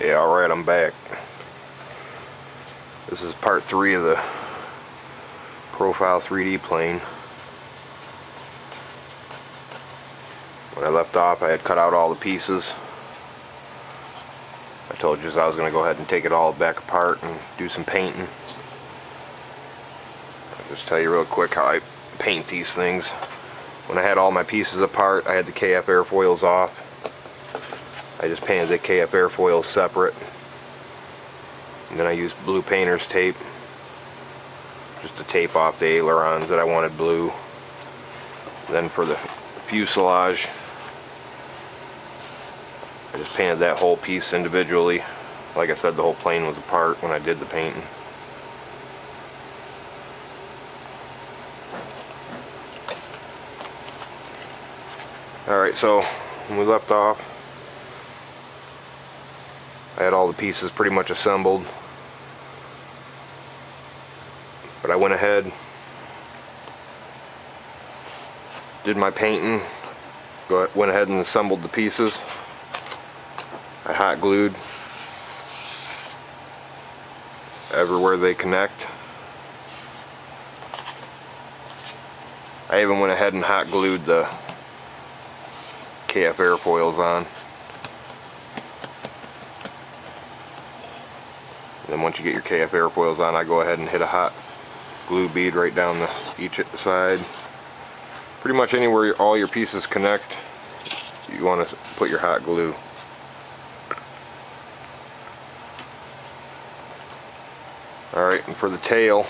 Yeah, alright, I'm back. This is part 3 of the Profile 3D plane. When I left off, I had cut out all the pieces. I told you I was going to go ahead and take it all back apart and do some painting. I'll just tell you real quick how I paint these things. When I had all my pieces apart, I had the KF airfoils off. I just painted the KF airfoils separate. And then I used blue painter's tape just to tape off the ailerons that I wanted blue. Then for the fuselage, I just painted that whole piece individually. Like I said, the whole plane was apart when I did the painting. Alright, so when we left off, I had all the pieces pretty much assembled. But I went ahead, did my painting, went ahead and assembled the pieces. I hot glued everywhere they connect. I even went ahead and hot glued the KF airfoils on. And then once you get your KF airfoils on, I go ahead and hit a hot glue bead right down each side. Pretty much anywhere all your pieces connect, you want to put your hot glue. Alright, and for the tail,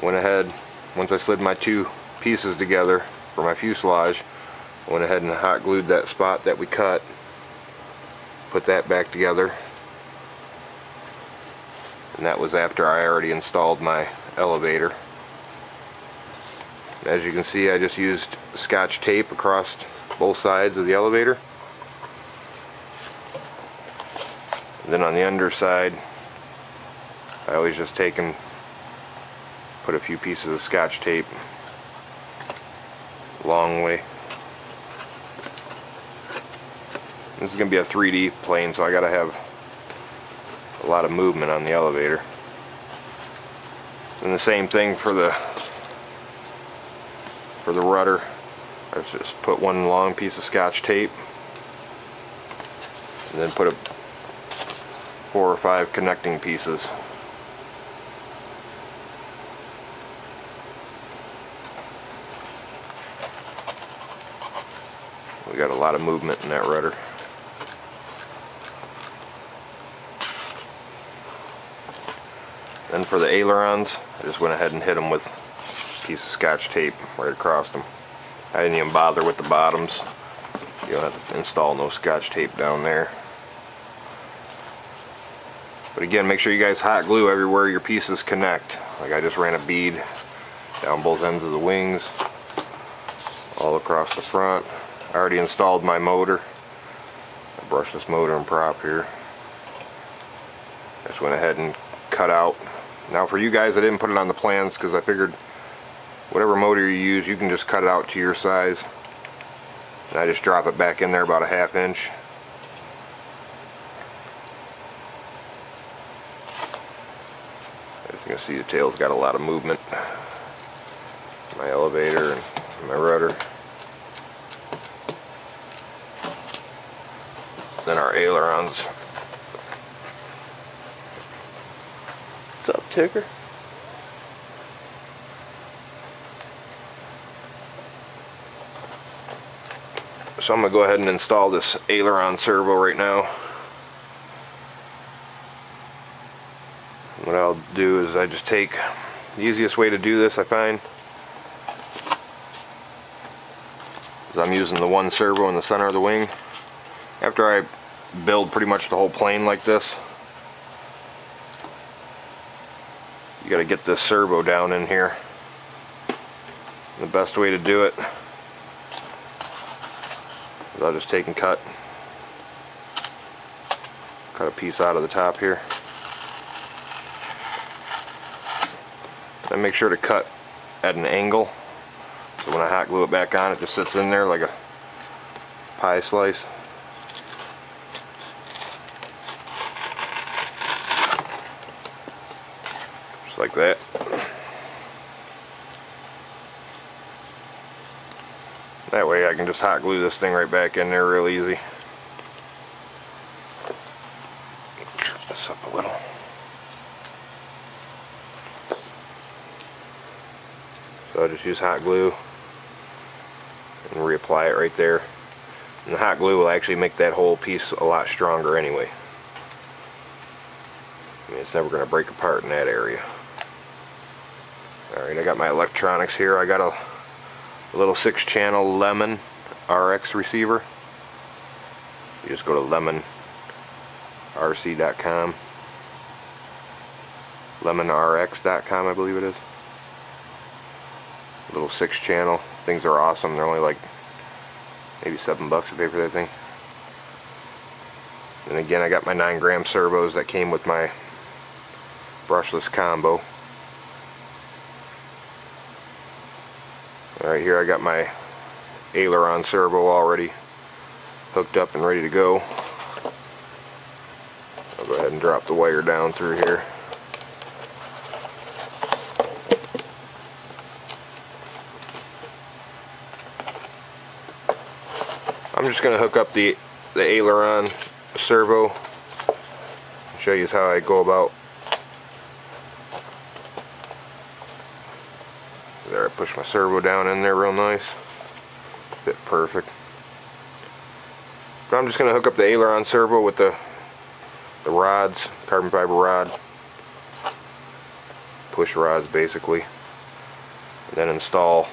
I went ahead, once I slid my two pieces together for my fuselage, I went ahead and hot glued that spot that we cut, put that back together. And that was after I already installed my elevator. As you can see, I just used Scotch tape across both sides of the elevator. And then on the underside, I always just take and put a few pieces of Scotch tape long way. This is going to be a 3D plane, so I got to have a lot of movement on the elevator. And the same thing for the rudder. I just put one long piece of Scotch tape and then put 4 or 5 connecting pieces. We got a lot of movement in that rudder. Then for the ailerons, I just went ahead and hit them with a piece of Scotch tape right across them. I didn't even bother with the bottoms. You don't have to install no Scotch tape down there. But again, make sure you guys hot glue everywhere your pieces connect. Like I just ran a bead down both ends of the wings, all across the front. I already installed my motor. I brushed this motor and prop here. Just went ahead and cut out. Now for you guys, I didn't put it on the plans because I figured whatever motor you use, you can just cut it out to your size. And I just drop it back in there about a 1/2 inch. As you can see, the tail's got a lot of movement. My elevator and my rudder. Then our ailerons. What's up, Tigger? So I'm going to go ahead and install this aileron servo right now. What I'll do is I just take the easiest way to do this, I find, is I'm using the one servo in the center of the wing. After I build pretty much the whole plane like this, you got to get this servo down in here. And the best way to do it is I'll just take and cut a piece out of the top here. And make sure to cut at an angle, so when I hot glue it back on, it just sits in there like pie slice. Just like that. That way I can just hot glue this thing right back in there real easy. Trim this up a little. So I just use hot glue and reapply it right there. And the hot glue will actually make that whole piece a lot stronger anyway. I mean, it's never going to break apart in that area. Alright, I got my electronics here. I got a little 6-channel Lemon RX receiver. You just go to lemonrc.com. lemonrx.com, I believe it is. Little 6-channel. Things are awesome. They're only like maybe $7 a pay for that thing. And again, I got my 9-gram servos that came with my brushless combo. Alright, here I got my aileron servo already hooked up and ready to go. I'll go ahead and drop the wire down through here. I'm just going to hook up the aileron servo and show you how I go about. There, I push my servo down in there real nice. Fit perfect. But I'm just going to hook up the aileron servo with the rods, carbon fiber rod, push rods basically, and then install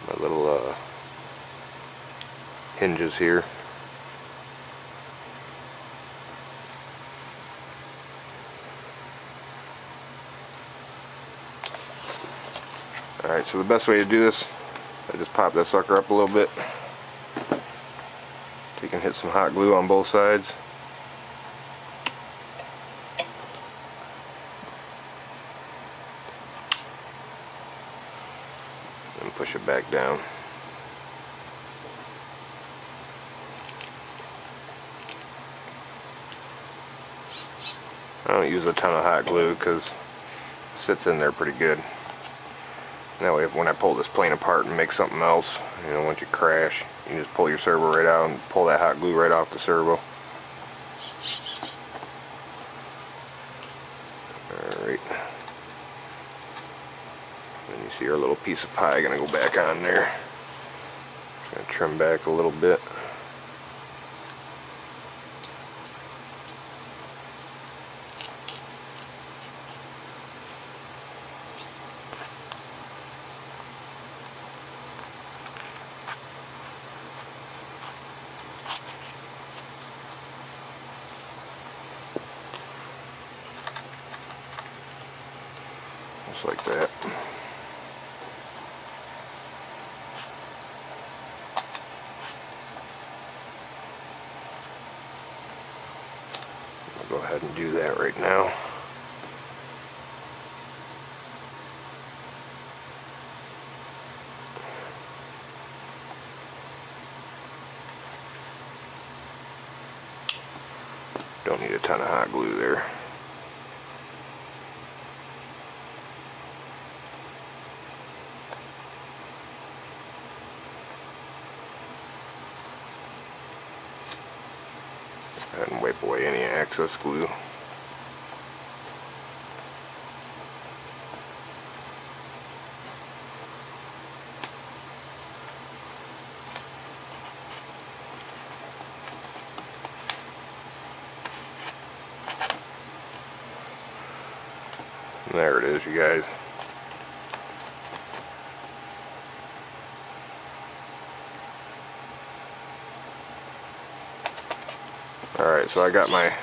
my little hinges here. Alright, so the best way to do this, I just pop that sucker up a little bit. So you can hit some hot glue on both sides. And push it back down. I don't use a ton of hot glue because it sits in there pretty good. That way, when I pull this plane apart and make something else, you know, once you crash, you can just pull your servo right out and pull that hot glue right off the servo. Alright. And you see our little piece of pie gonna go back on there. Just gonna trim back a little bit. Just like that. I'll go ahead and do that right now. Don't need a ton of hot glue there. And wipe away any excess glue. And there it is, you guys. Alright, so I got my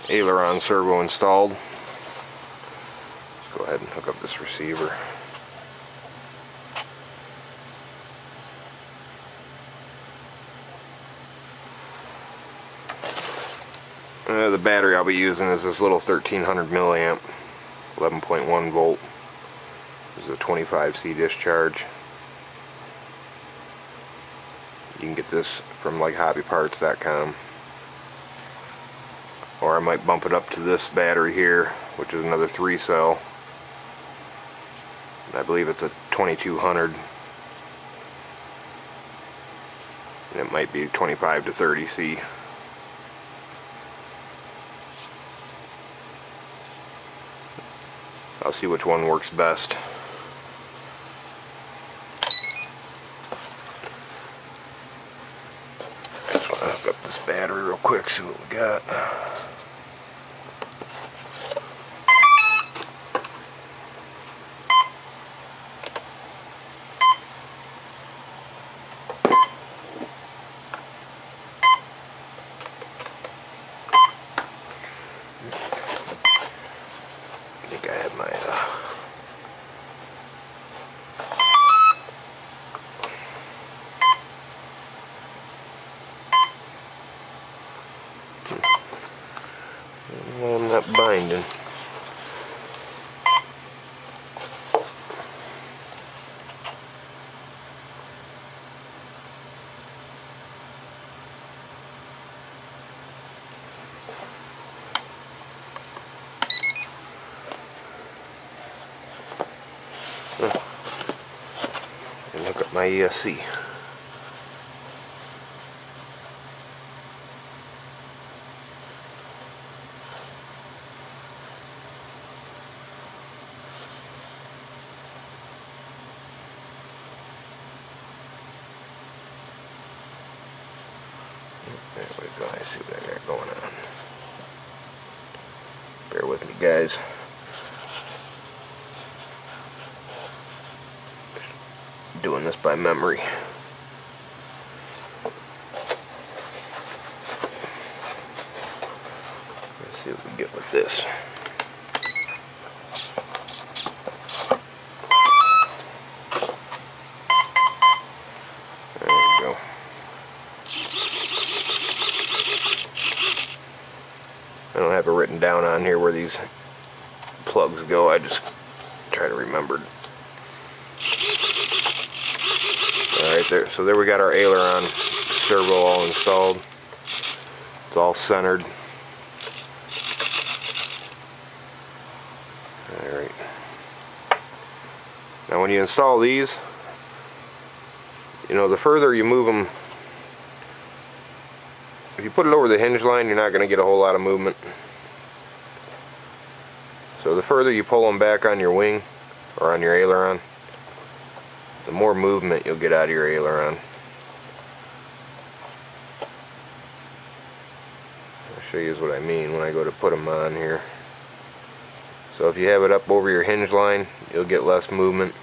aileron servo installed. Let's go ahead and hook up this receiver. The battery I'll be using is this little 1300 milliamp 11.1 volt is a 25C discharge. You can get this from like hobbyparts.com. Or I might bump it up to this battery here, which is another 3-cell. I believe it's a 2200. And it might be 25 to 30C. I'll see which one works best. I just want to hook up this battery real quick, see what we got. I think I have my I'm not binding. And look at my ESC. There we go. I see what I got going on. Bear with me, guys. Doing this by memory. Let's see what we get with this. There we go. I don't have it written down on here where these plugs go. I just try to remember. Alright, so there we got our aileron servo all installed. It's all centered. Alright. Now when you install these, you know, the further you move them, if you put it over the hinge line, you're not going to get a whole lot of movement. So the further you pull them back on your wing, or on your aileron, the more movement you'll get out of your aileron. I'll show you what I mean when I go to put them on here. So if you have it up over your hinge line, you'll get less movement.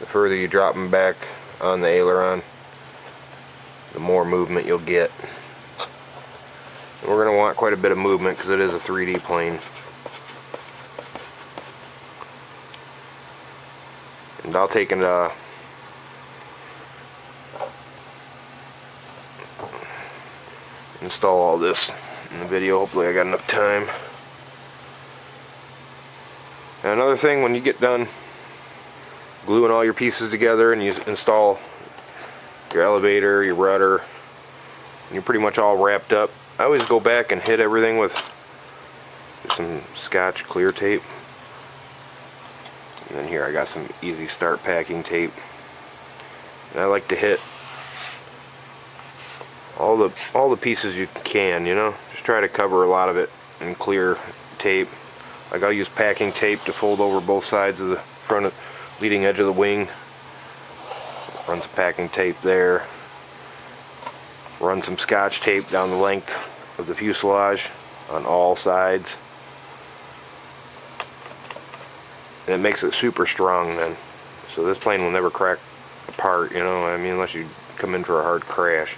The further you drop them back on the aileron, the more movement you'll get. And we're going to want quite a bit of movement because it is a 3D plane. And I'll take and install all this in the video. Hopefully I got enough time. And another thing, when you get done gluing all your pieces together and you install your elevator, your rudder, and you're pretty much all wrapped up, I always go back and hit everything with some Scotch clear tape. And then here I got some Easy Start packing tape. And I like to hit all the pieces you can, you know. Just try to cover a lot of it in clear tape. Like I'll use packing tape to fold over both sides of the front of leading edge of the wing. Run some packing tape there. Run some Scotch tape down the length of the fuselage on all sides. And it makes it super strong then. So this plane will never crack apart, you know, I mean, unless you come in for a hard crash.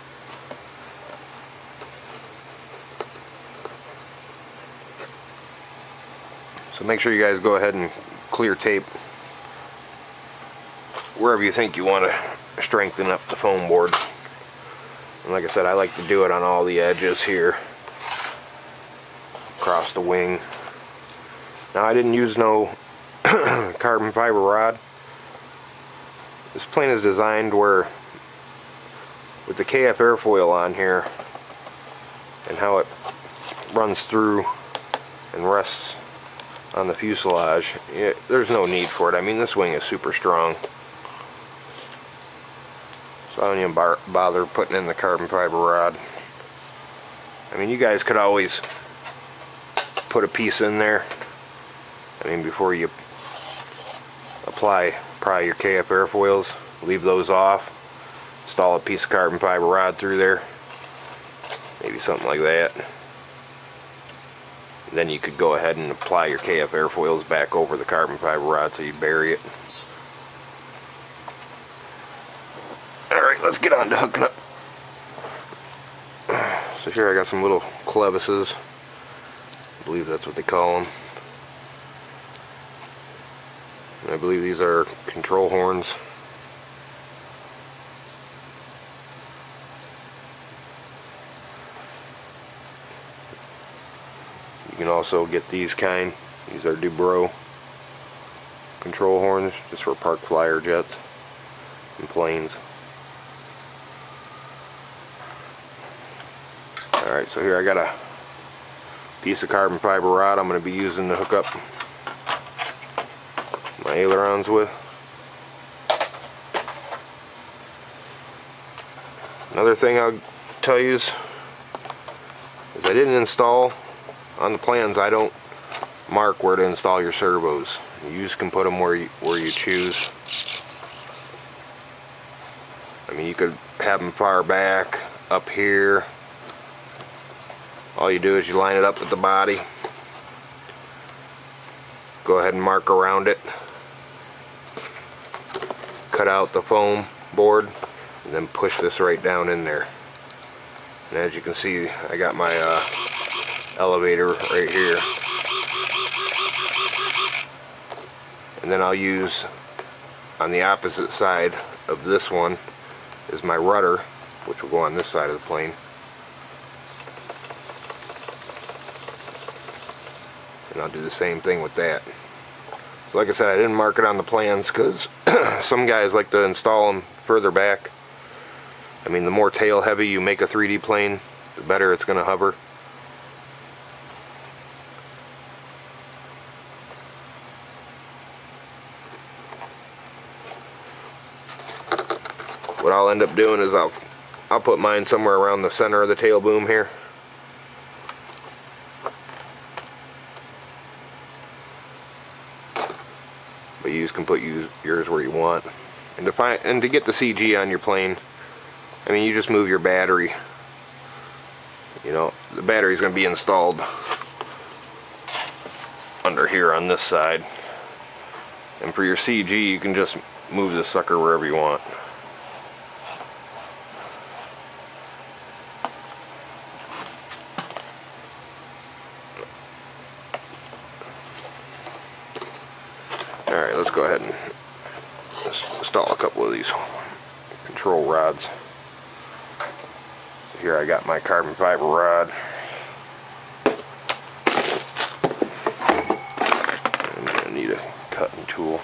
So make sure you guys go ahead and clear tape wherever you think you want to strengthen up the foam board. And like I said, I like to do it on all the edges here, across the wing. Now I didn't use no carbon fiber rod. This plane is designed where, with the KF airfoil on here and how it runs through and rests on the fuselage, there's no need for it. I mean, this wing is super strong, so I don't even bother putting in the carbon fiber rod. I mean, you guys could always put a piece in there. I mean, before you apply probably your KF airfoils, leave those off, install a piece of carbon fiber rod through there, maybe something like that. And then you could go ahead and apply your KF airfoils back over the carbon fiber rod so you bury it. Alright, let's get on to hooking up. So here I got some little clevises. I believe that's what they call them. And I believe these are control horns. You can also get these kind. These are Dubrow control horns, just for park flyer jets and planes. Alright, so here I got a piece of carbon fiber rod I'm going to be using to hook up my ailerons with. Another thing I'll tell you is I didn't install on the plans. I don't mark where to install your servos. You just can put them where you choose. I mean, you could have them far back, up here. All you do is you line it up with the body, go ahead and mark around it, cut out the foam board, and then push this right down in there. And as you can see, I got my elevator right here. And then I'll use, on the opposite side of this one, is my rudder, which will go on this side of the plane. And I'll do the same thing with that. So like I said, I didn't mark it on the plans because some guys like to install them further back. I mean, the more tail heavy you make a 3D plane, the better it's going to hover. What I'll end up doing is I'll put mine somewhere around the center of the tail boom here. But you can put yours where you want. And to get the CG on your plane, I mean, you just move your battery. You know, the battery's going to be installed under here on this side. And for your CG, you can just move the sucker wherever you want. Alright, let's go ahead and install a couple of these control rods. So here I got my carbon fiber rod. I'm going to need a cutting tool.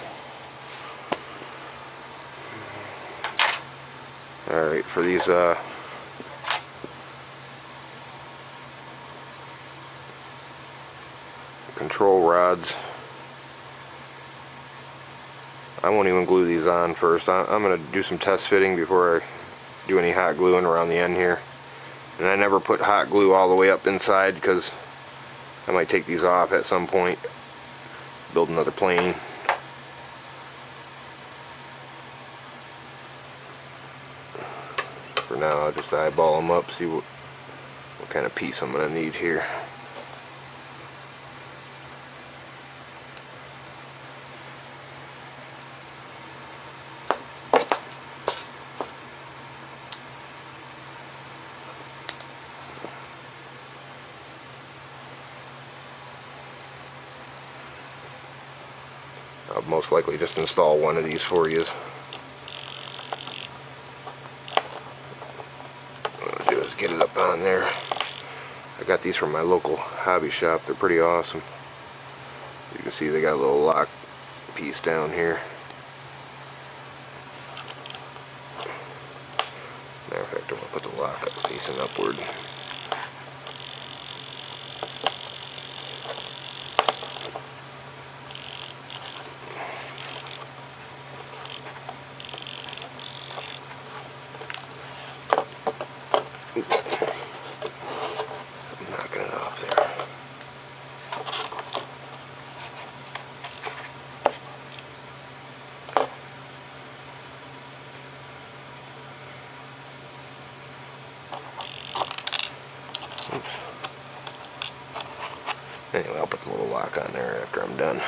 Alright, for these control rods, I won't even glue these on first. I'm going to do some test fitting before I do any hot gluing around the end here. And I never put hot glue all the way up inside because I might take these off at some point, build another plane. For now, I'll just eyeball them up, see what kind of piece I'm going to need here. I'll most likely just install one of these for you. What I'll do is get it up on there. I got these from my local hobby shop. They're pretty awesome. You can see they got a little lock piece down here. lock up facing upward. I'm knocking it off there. Oops. Anyway, I'll put the little lock on there after I'm done.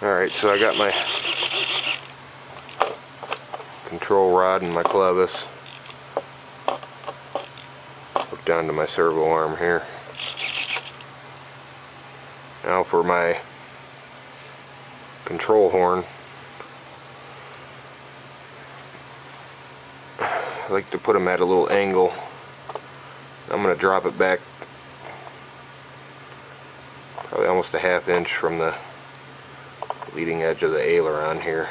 Alright, so I got my control rod and my clevis hooked onto my servo arm here. Now for my control horn, I like to put them at a little angle. I'm going to drop it back probably almost a ½ inch from the leading edge of the aileron here.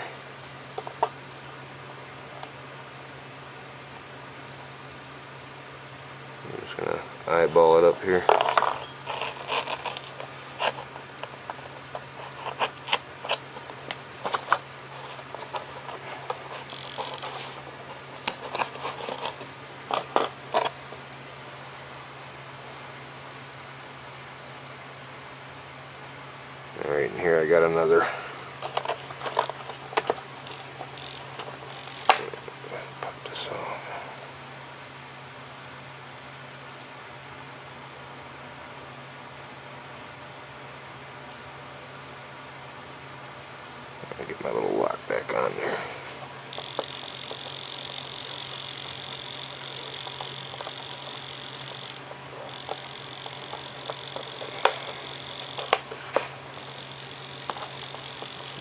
I'm just going to eyeball it up here. Alright, and here I got another. Pop this off. I'll get my little lock back on there.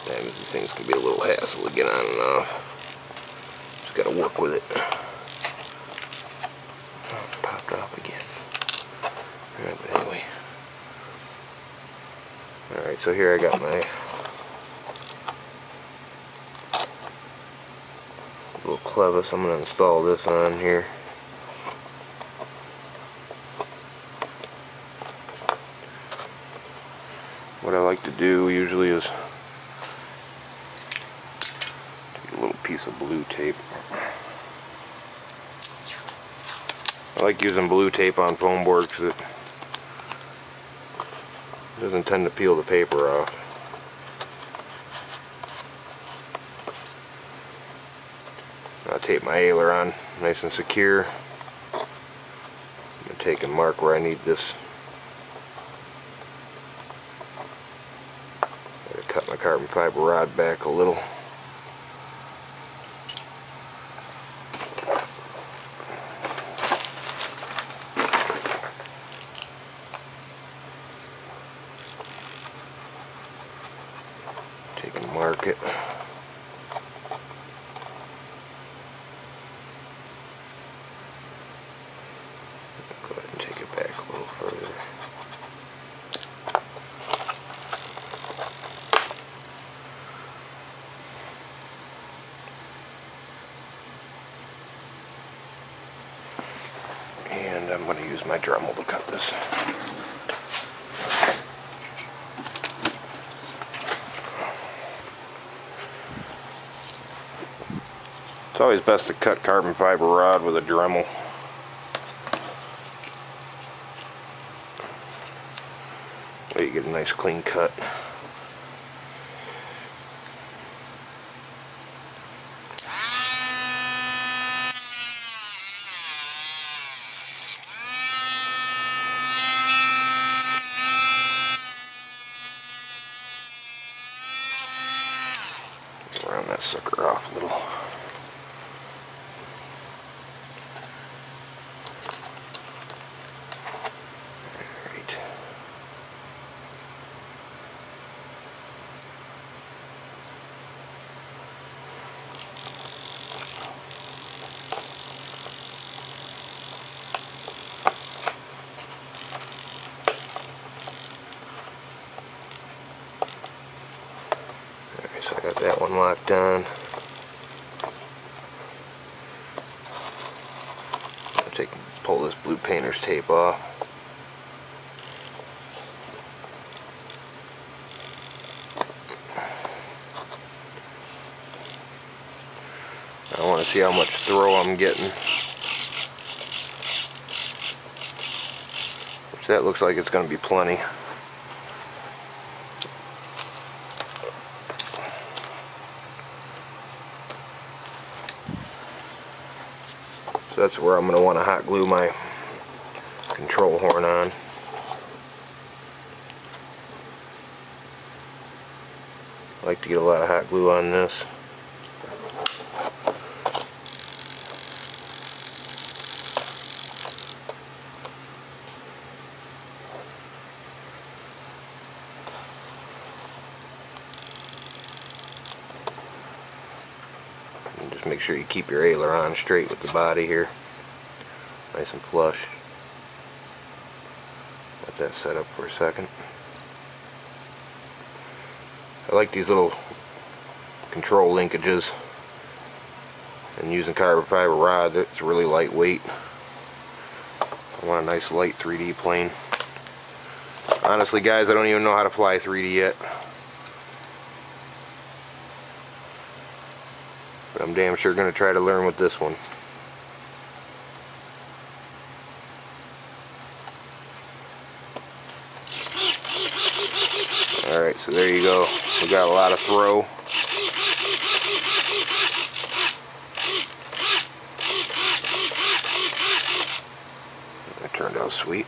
Sometimes these things can be a little hassle to get on and off. Just gotta work with it. Oh, it popped off again. Alright, but anyway. Alright, so here I got my little clevis. I'm gonna install this on here. What I like to do usually is take a little piece of blue tape. I like using blue tape on foam board because it doesn't tend to peel the paper off. I'll tape my aileron nice and secure. I'm going to take and mark where I need this. I'm going to cut my carbon fiber rod back a little. Take and mark it. Go ahead and take it back a little further. And I'm going to use my Dremel to cut this. It's always best to cut carbon fiber rod with a Dremel. Way you get a nice clean cut. Round that sucker off a little. Alright. So I got that one locked on. Pull this blue painter's tape off. I want to see how much throw I'm getting. Which that looks like it's going to be plenty. So that's where I'm going to want to hot glue my control horn on. I like to get a lot of hot glue on this. And just make sure you keep your aileron straight with the body here. Nice and flush. Let that set up for a second. I like these little control linkages, and using carbon fiber rod, it's really lightweight. I want a nice light 3D plane. Honestly guys, I don't even know how to fly 3D yet, but I'm damn sure going to try to learn with this one. Alright, so there you go. We got a lot of throw. That turned out sweet.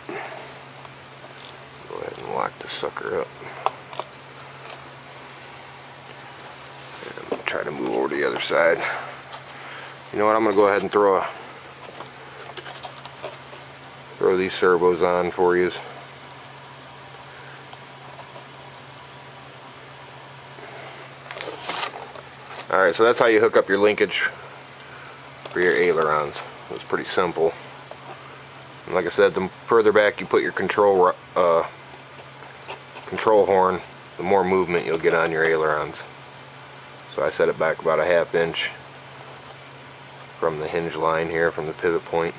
Go ahead and lock this sucker up. And I'm going to try to move over to the other side. You know what, I'm going to go ahead and throw these servos on for you. Alright, so that's how you hook up your linkage for your ailerons. It was pretty simple. And like I said, the further back you put your control horn, the more movement you'll get on your ailerons. So I set it back about a ½ inch from the hinge line here, from the pivot point.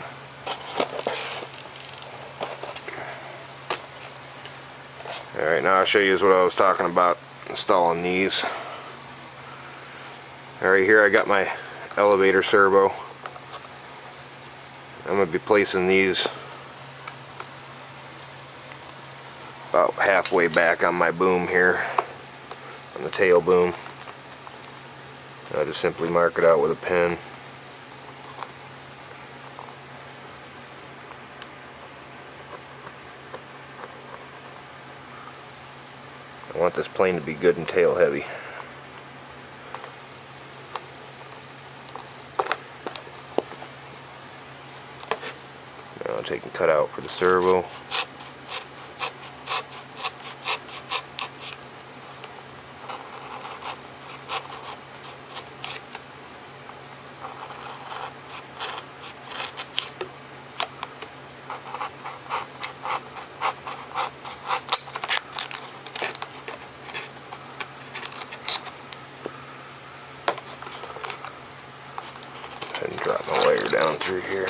Alright, now I'll show you what I was talking about installing these. Alright, here I got my elevator servo. I'm going to be placing these about halfway back on my boom here, on the tail boom. I'll just simply mark it out with a pen. I want this plane to be good and tail heavy. Now I'll take and cut out for the servo. And drop my wire down through here.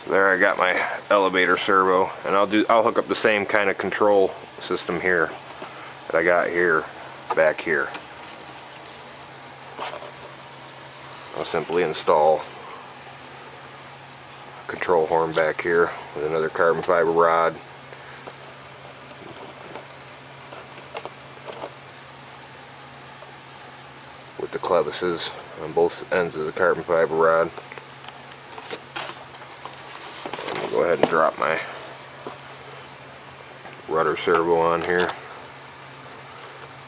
So there I got my elevator servo, and I'll hook up the same kind of control system here that I got here, back here. I'll simply install a control horn back here with another carbon fiber rod. With the clevises on both ends of the carbon fiber rod. I'm going to go ahead and drop my rudder servo on here.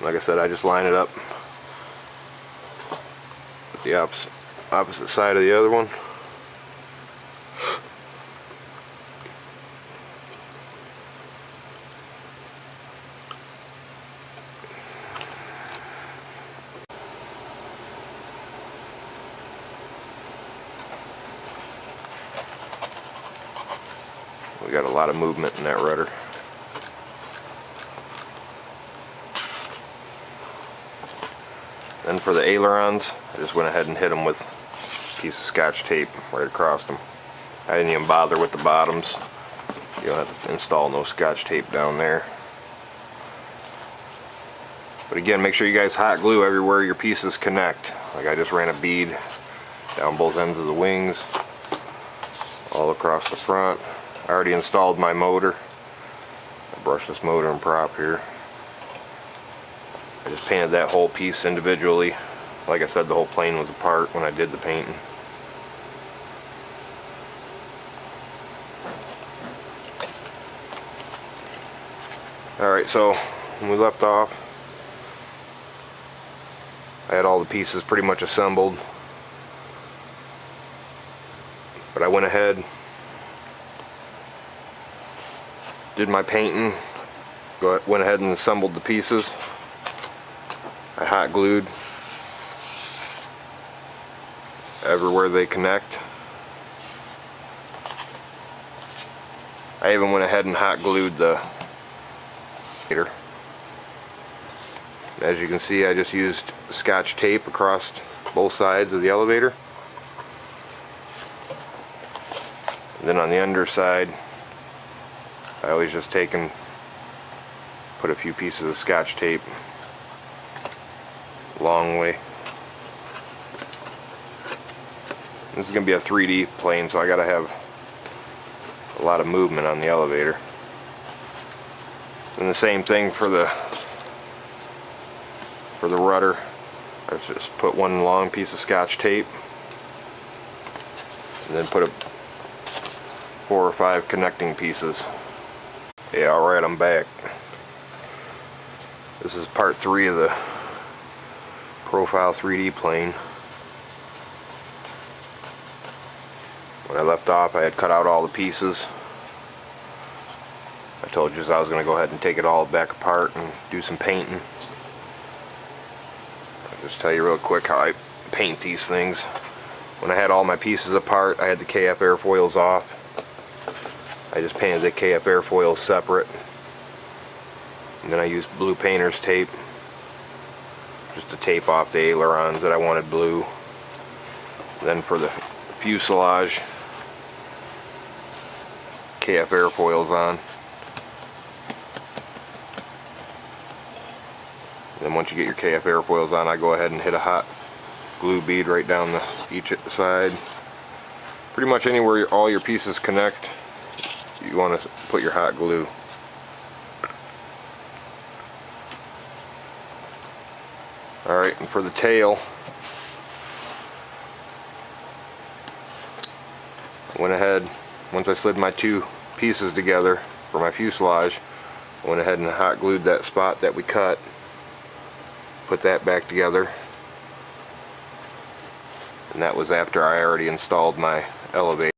Like I said, I just line it up with the opposite side of the other one. We got a lot of movement in that rudder. Then for the ailerons, I just went ahead and hit them with a piece of Scotch tape right across them. I didn't even bother with the bottoms. You don't have to install no Scotch tape down there. But again, make sure you guys hot glue everywhere your pieces connect. Like I just ran a bead down both ends of the wings, all across the front. I already installed my motor. I brushed this motor and prop here. I just painted that whole piece individually. Like I said, the whole plane was apart when I did the painting. Alright, so when we left off, I had all the pieces pretty much assembled. But I went ahead, did my painting, went ahead and assembled the pieces. I hot glued everywhere they connect. I even went ahead and hot glued the elevator. As you can see, I just used Scotch tape across both sides of the elevator. And then on the underside, I always just take and put a few pieces of Scotch tape long way. This is going to be a 3D plane, so I got to have a lot of movement on the elevator. And the same thing for the rudder. I just put one long piece of Scotch tape and then put 4 or 5 connecting pieces. Yeah, alright, I'm back. This is part 3 of the Profile 3D plane. When I left off, I had cut out all the pieces. I told you I was going to go ahead and take it all back apart and do some painting. I'll just tell you real quick how I paint these things. When I had all my pieces apart, I had the KF airfoils off. I just painted the KF airfoils separate. And then I used blue painter's tape just to tape off the ailerons that I wanted blue. And then for the fuselage, KF airfoils on. And then once you get your KF airfoils on, I go ahead and hit a hot glue bead right down each side. Pretty much anywhere all your pieces connect, you want to put your hot glue. Alright, and for the tail, I went ahead, once I slid my 2 pieces together for my fuselage, I went ahead and hot glued that spot that we cut, put that back together, and that was after I already installed my elevator.